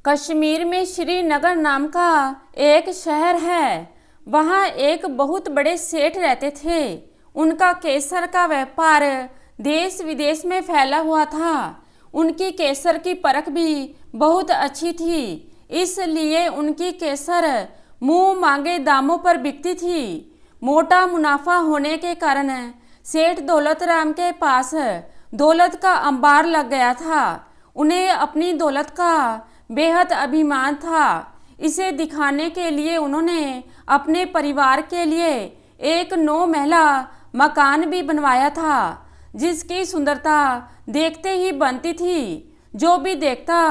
कश्मीर में श्रीनगर नाम का एक शहर है। वहाँ एक बहुत बड़े सेठ रहते थे। उनका केसर का व्यापार देश विदेश में फैला हुआ था। उनकी केसर की परख भी बहुत अच्छी थी, इसलिए उनकी केसर मुंह मांगे दामों पर बिकती थी। मोटा मुनाफा होने के कारण सेठ दौलत राम के पास दौलत का अंबार लग गया था। उन्हें अपनी दौलत का बेहद अभिमान था। इसे दिखाने के लिए उन्होंने अपने परिवार के लिए एक 9 महला मकान भी बनवाया था, जिसकी सुंदरता देखते ही बनती थी। जो भी देखता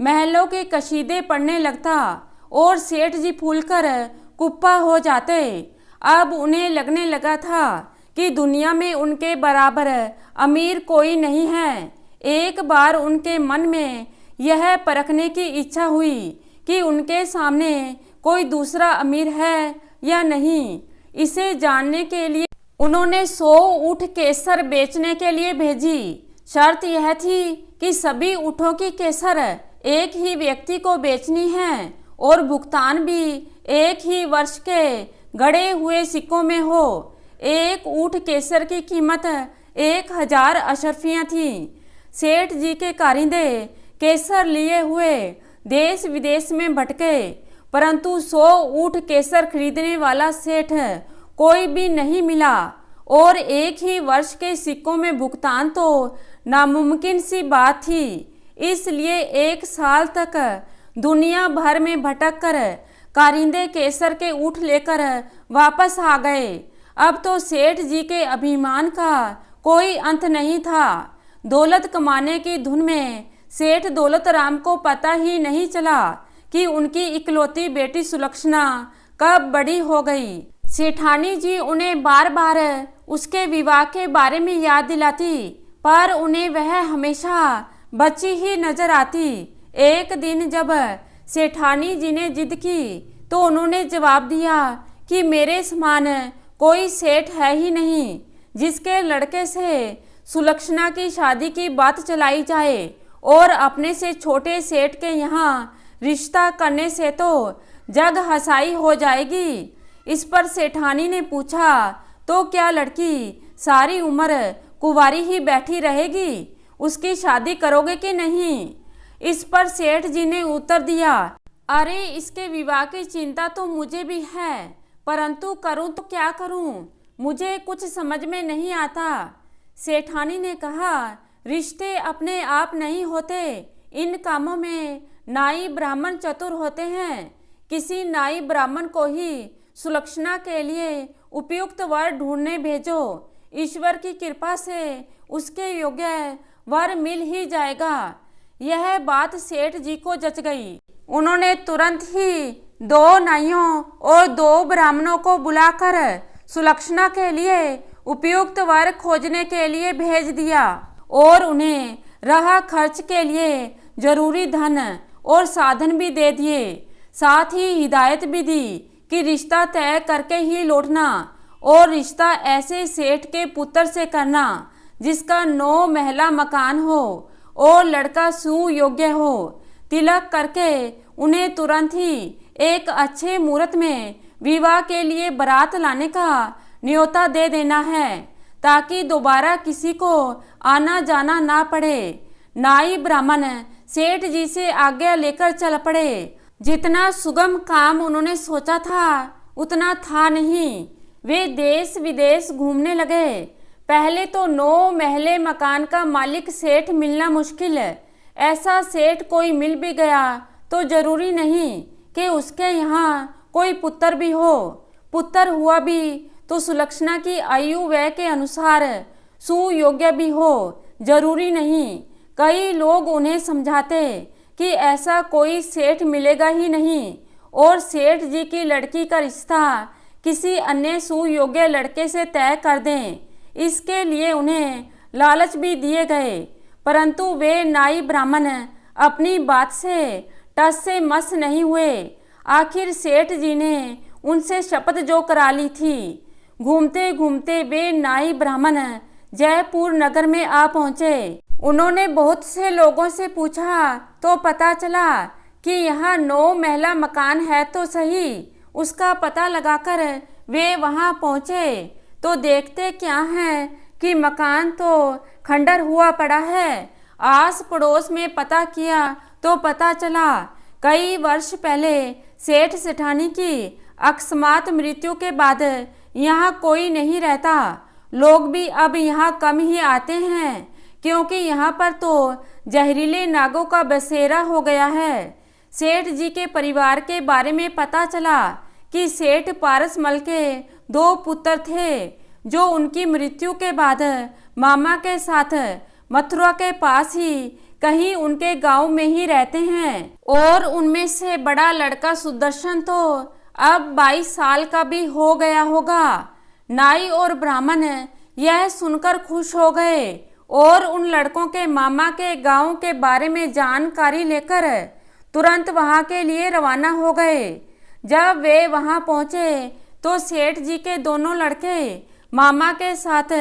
महलों के कशीदे पढ़ने लगता और सेठ जी फूलकर कुप्पा हो जाते। अब उन्हें लगने लगा था कि दुनिया में उनके बराबर अमीर कोई नहीं है। एक बार उनके मन में यह परखने की इच्छा हुई कि उनके सामने कोई दूसरा अमीर है या नहीं। इसे जानने के लिए उन्होंने 100 ऊँट केसर बेचने के लिए भेजी। शर्त यह थी कि सभी ऊँटों की केसर एक ही व्यक्ति को बेचनी है और भुगतान भी एक ही वर्ष के गड़े हुए सिक्कों में हो। एक ऊँट केसर की कीमत 1000 अशर्फियाँ थी। सेठ जी के कारिंदे केसर लिए हुए देश विदेश में भटके, परंतु 100 ऊँट केसर खरीदने वाला सेठ कोई भी नहीं मिला और एक ही वर्ष के सिक्कों में भुगतान तो नामुमकिन सी बात थी। इसलिए 1 साल तक दुनिया भर में भटक कर कारिंदे केसर के ऊँट लेकर वापस आ गए। अब तो सेठ जी के अभिमान का कोई अंत नहीं था। दौलत कमाने की धुन में सेठ दौलत राम को पता ही नहीं चला कि उनकी इकलौती बेटी सुलक्षणा कब बड़ी हो गई। सेठानी जी उन्हें बार बार उसके विवाह के बारे में याद दिलाती, पर उन्हें वह हमेशा बच्ची ही नजर आती। एक दिन जब सेठानी जी ने जिद की तो उन्होंने जवाब दिया कि मेरे समान कोई सेठ है ही नहीं जिसके लड़के से सुलक्षणा की शादी की बात चलाई जाए, और अपने से छोटे सेठ के यहाँ रिश्ता करने से तो जग हसाई हो जाएगी। इस पर सेठानी ने पूछा, तो क्या लड़की सारी उम्र कुंवारी ही बैठी रहेगी? उसकी शादी करोगे कि नहीं? इस पर सेठ जी ने उत्तर दिया, अरे इसके विवाह की चिंता तो मुझे भी है, परंतु करूं तो क्या करूं, मुझे कुछ समझ में नहीं आता। सेठानी ने कहा, रिश्ते अपने आप नहीं होते, इन कामों में नाई ब्राह्मण चतुर होते हैं। किसी नाई ब्राह्मण को ही सुलक्षणा के लिए उपयुक्त वर ढूंढने भेजो। ईश्वर की कृपा से उसके योग्य वर मिल ही जाएगा। यह बात सेठ जी को जच गई। उन्होंने तुरंत ही 2 नाइयों और 2 ब्राह्मणों को बुलाकर सुलक्षणा के लिए उपयुक्त वर खोजने के लिए भेज दिया और उन्हें राह खर्च के लिए जरूरी धन और साधन भी दे दिए। साथ ही हिदायत भी दी कि रिश्ता तय करके ही लौटना और रिश्ता ऐसे सेठ के पुत्र से करना जिसका 9 महला मकान हो और लड़का सुयोग्य हो। तिलक करके उन्हें तुरंत ही एक अच्छे मुहूर्त में विवाह के लिए बारात लाने का न्योता दे देना है, ताकि दोबारा किसी को आना जाना ना पड़े। नाई ब्राह्मण सेठ जी से आज्ञा लेकर चल पड़े। जितना सुगम काम उन्होंने सोचा था उतना था नहीं। वे देश विदेश घूमने लगे। पहले तो 9 महले मकान का मालिक सेठ मिलना मुश्किल। ऐसा सेठ कोई मिल भी गया तो जरूरी नहीं कि उसके यहाँ कोई पुत्र भी हो। पुत्र हुआ भी तो सुलक्षणा की आयु व्यय के अनुसार सुयोग्य भी हो, जरूरी नहीं। कई लोग उन्हें समझाते कि ऐसा कोई सेठ मिलेगा ही नहीं और सेठ जी की लड़की का रिश्ता किसी अन्य सुयोग्य लड़के से तय कर दें। इसके लिए उन्हें लालच भी दिए गए, परंतु वे नाई ब्राह्मण अपनी बात से टस से मस नहीं हुए। आखिर सेठ जी ने उनसे शपथ जो करा ली थी। घूमते घूमते वे नाई ब्राह्मण जयपुर नगर में आ पहुँचे। उन्होंने बहुत से लोगों से पूछा तो पता चला कि यहाँ 9 महला मकान है तो सही। उसका पता लगाकर वे वहाँ पहुँचे तो देखते क्या है कि मकान तो खंडर हुआ पड़ा है। आस पड़ोस में पता किया तो पता चला कई वर्ष पहले सेठ सेठानी की अकस्मात मृत्यु के बाद यहाँ कोई नहीं रहता। लोग भी अब यहाँ कम ही आते हैं क्योंकि यहाँ पर तो जहरीले नागों का बसेरा हो गया है। सेठ जी के परिवार के बारे में पता चला कि सेठ पारसमल के 2 पुत्र थे जो उनकी मृत्यु के बाद मामा के साथ मथुरा के पास ही कहीं उनके गांव में ही रहते हैं। और उनमें से बड़ा लड़का सुदर्शन तो अब 22 साल का भी हो गया होगा। नाई और ब्राह्मण यह सुनकर खुश हो गए और उन लड़कों के मामा के गांव के बारे में जानकारी लेकर तुरंत वहां के लिए रवाना हो गए। जब वे वहां पहुंचे तो सेठ जी के दोनों लड़के मामा के साथ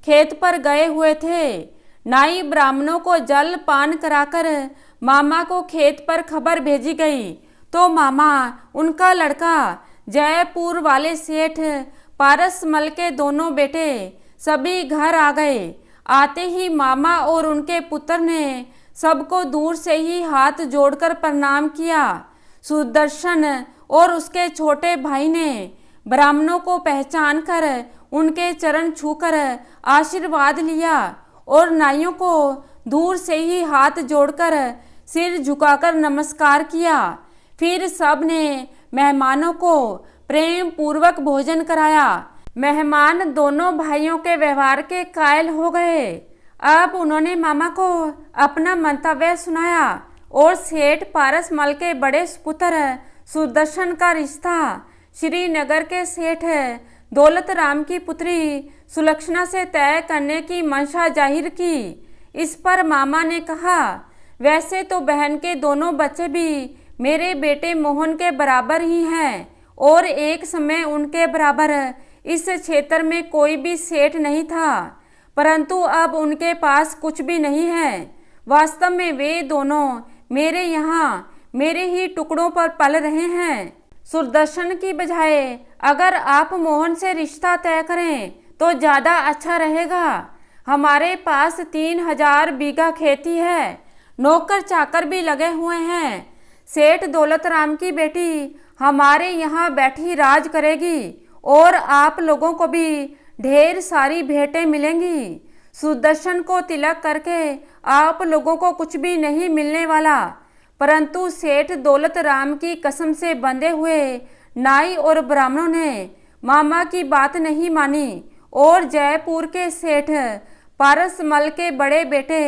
खेत पर गए हुए थे। नाई ब्राह्मणों को जल पान कराकर मामा को खेत पर खबर भेजी गई तो मामा उनका लड़का जयपुर वाले सेठ पारसमल के दोनों बेटे सभी घर आ गए। आते ही मामा और उनके पुत्र ने सबको दूर से ही हाथ जोड़कर प्रणाम किया। सुदर्शन और उसके छोटे भाई ने ब्राह्मणों को पहचान कर उनके चरण छूकर आशीर्वाद लिया और नाइयों को दूर से ही हाथ जोड़कर सिर झुकाकर नमस्कार किया। फिर सब ने मेहमानों को प्रेम पूर्वक भोजन कराया। मेहमान दोनों भाइयों के व्यवहार के कायल हो गए। अब उन्होंने मामा को अपना मंतव्य सुनाया और सेठ पारसमल के बड़े पुत्र सुदर्शन का रिश्ता श्रीनगर के सेठ दौलत राम की पुत्री सुलक्षणा से तय करने की मंशा जाहिर की। इस पर मामा ने कहा, वैसे तो बहन के दोनों बच्चे भी मेरे बेटे मोहन के बराबर ही हैं और एक समय उनके बराबर इस क्षेत्र में कोई भी सेठ नहीं था, परंतु अब उनके पास कुछ भी नहीं है। वास्तव में वे दोनों मेरे यहाँ मेरे ही टुकड़ों पर पल रहे हैं। सुदर्शन की बजाय अगर आप मोहन से रिश्ता तय करें तो ज़्यादा अच्छा रहेगा। हमारे पास 3000 बीघा खेती है, नौकर चाकर भी लगे हुए हैं। सेठ दौलत राम की बेटी हमारे यहाँ बैठी राज करेगी और आप लोगों को भी ढेर सारी भेंटें मिलेंगी। सुदर्शन को तिलक करके आप लोगों को कुछ भी नहीं मिलने वाला, परंतु सेठ दौलत राम की कसम से बंधे हुए नाई और ब्राह्मणों ने मामा की बात नहीं मानी और जयपुर के सेठ पारसमल के बड़े बेटे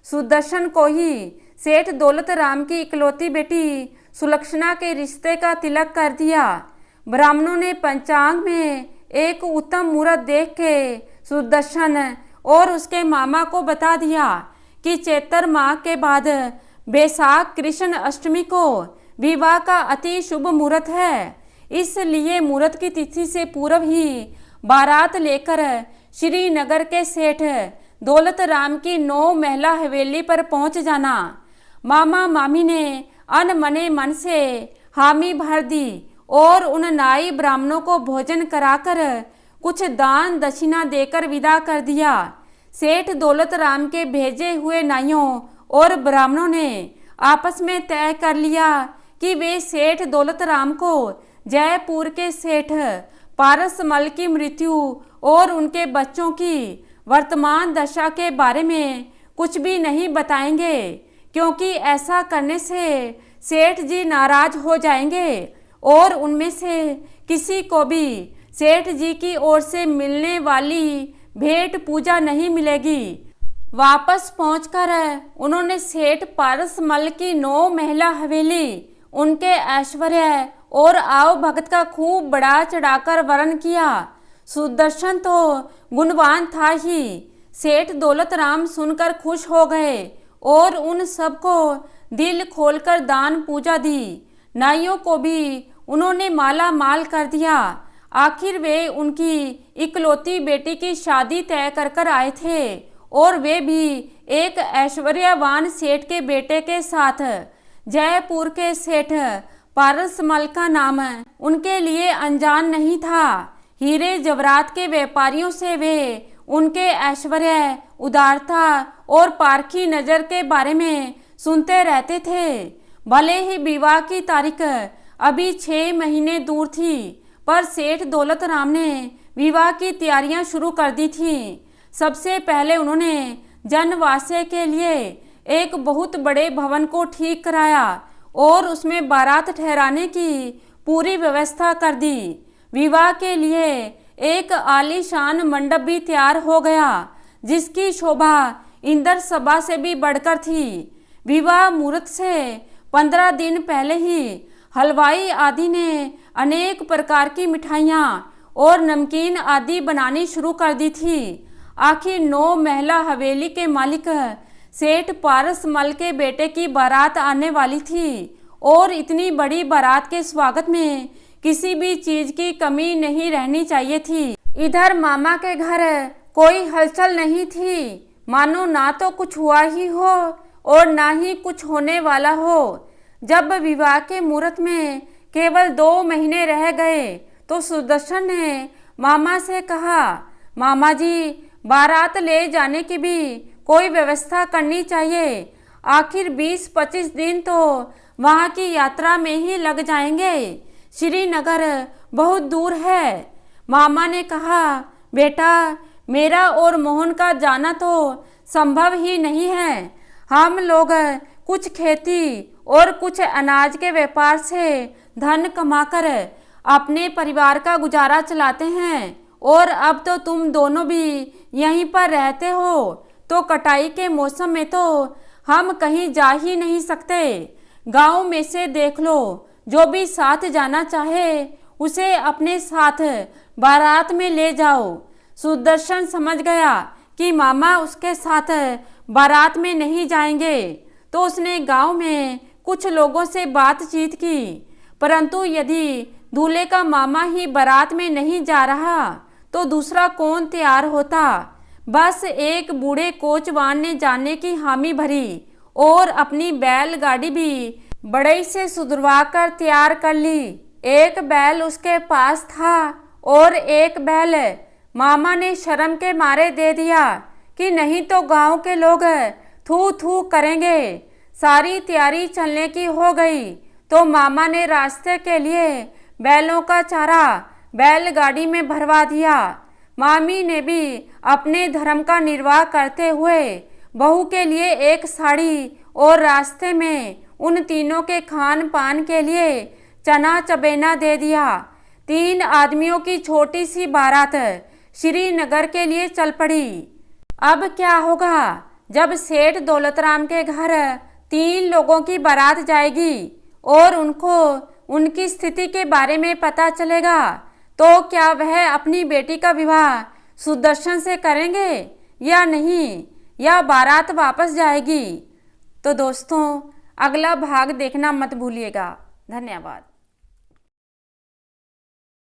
सुदर्शन को ही सेठ दौलत राम की इकलौती बेटी सुलक्षणा के रिश्ते का तिलक कर दिया। ब्राह्मणों ने पंचांग में एक उत्तम मुहूर्त देख के सुदर्शन और उसके मामा को बता दिया कि चैत्र माह के बाद बैसाख कृष्ण अष्टमी को विवाह का अति शुभ मुहूर्त है। इसलिए मुहूर्त की तिथि से पूर्व ही बारात लेकर श्रीनगर के सेठ दौलत राम की 9 महला हवेली पर पहुंच जाना। मामा मामी ने अनमने मन से हामी भर दी और उन नाई ब्राह्मणों को भोजन कराकर कुछ दान दक्षिणा देकर विदा कर दिया। सेठ दौलत राम के भेजे हुए नाइयों और ब्राह्मणों ने आपस में तय कर लिया कि वे सेठ दौलत राम को जयपुर के सेठ पारसमल की मृत्यु और उनके बच्चों की वर्तमान दशा के बारे में कुछ भी नहीं बताएंगे, क्योंकि ऐसा करने से सेठ जी नाराज हो जाएंगे और उनमें से किसी को भी सेठ जी की ओर से मिलने वाली भेंट पूजा नहीं मिलेगी। वापस पहुंचकर उन्होंने सेठ पारसमल की 9 महला हवेली, उनके ऐश्वर्य और आव भगत का खूब बढ़ा चढ़ाकर वर्णन किया। सुदर्शन तो गुणवान था ही। सेठ दौलत राम सुनकर खुश हो गए और उन सबको दिल खोलकर दान पूजा दी। नाइयों को भी उन्होंने माला माल कर दिया। आखिर वे उनकी इकलौती बेटी की शादी तय कर आए थे और वे भी एक ऐश्वर्यवान सेठ के बेटे के साथ जयपुर के सेठ पारसमल का नाम उनके लिए अनजान नहीं था। हीरे जवाहरात के व्यापारियों से वे उनके ऐश्वर्य, उदारता और पारखी नज़र के बारे में सुनते रहते थे। भले ही विवाह की तारीख अभी 6 महीने दूर थी, पर सेठ दौलत राम ने विवाह की तैयारियां शुरू कर दी थी। सबसे पहले उन्होंने जनवासे के लिए एक बहुत बड़े भवन को ठीक कराया और उसमें बारात ठहराने की पूरी व्यवस्था कर दी। विवाह के लिए एक आलीशान मंडप भी तैयार हो गया, जिसकी शोभा इंद्र सभा से भी बढ़कर थी। विवाह मुहूर्त से 15 दिन पहले ही हलवाई आदि ने अनेक प्रकार की मिठाइयाँ और नमकीन आदि बनानी शुरू कर दी थी। आखिर 9 महला हवेली के मालिक सेठ पारसमल के बेटे की बारात आने वाली थी और इतनी बड़ी बारात के स्वागत में किसी भी चीज की कमी नहीं रहनी चाहिए थी। इधर मामा के घर कोई हलचल नहीं थी, मानो ना तो कुछ हुआ ही हो और ना ही कुछ होने वाला हो। जब विवाह के मुहूर्त में केवल 2 महीने रह गए तो सुदर्शन ने मामा से कहा, मामा जी, बारात ले जाने की भी कोई व्यवस्था करनी चाहिए। आखिर 20-25 दिन तो वहाँ की यात्रा में ही लग जाएंगे। श्रीनगर बहुत दूर है। मामा ने कहा, बेटा, मेरा और मोहन का जाना तो संभव ही नहीं है। हम लोग कुछ खेती और कुछ अनाज के व्यापार से धन कमाकर अपने परिवार का गुजारा चलाते हैं और अब तो तुम दोनों भी यहीं पर रहते हो, तो कटाई के मौसम में तो हम कहीं जा ही नहीं सकते। गांव में से देख लो, जो भी साथ जाना चाहे उसे अपने साथ बारात में ले जाओ। सुदर्शन समझ गया कि मामा उसके साथ बारात में नहीं जाएंगे, तो उसने गांव में कुछ लोगों से बातचीत की। परंतु यदि दूल्हे का मामा ही बारात में नहीं जा रहा तो दूसरा कौन तैयार होता। बस एक बूढ़े कोचवान ने जाने की हामी भरी और अपनी बैलगाड़ी भी बड़ई से सुधरवा कर तैयार कर ली। एक बैल उसके पास था और एक बैल मामा ने शर्म के मारे दे दिया कि नहीं तो गांव के लोग थू थू करेंगे। सारी तैयारी चलने की हो गई तो मामा ने रास्ते के लिए बैलों का चारा बैलगाड़ी में भरवा दिया। मामी ने भी अपने धर्म का निर्वाह करते हुए बहू के लिए एक साड़ी और रास्ते में उन तीनों के खान पान के लिए चना चबेना दे दिया। 3 आदमियों की छोटी सी बारात श्रीनगर के लिए चल पड़ी। अब क्या होगा जब सेठ दौलतराम के घर 3 लोगों की बारात जाएगी और उनको उनकी स्थिति के बारे में पता चलेगा, तो क्या वह अपनी बेटी का विवाह सुदर्शन से करेंगे या नहीं, या बारात वापस जाएगी। तो दोस्तों, अगला भाग देखना मत भूलिएगा। धन्यवाद।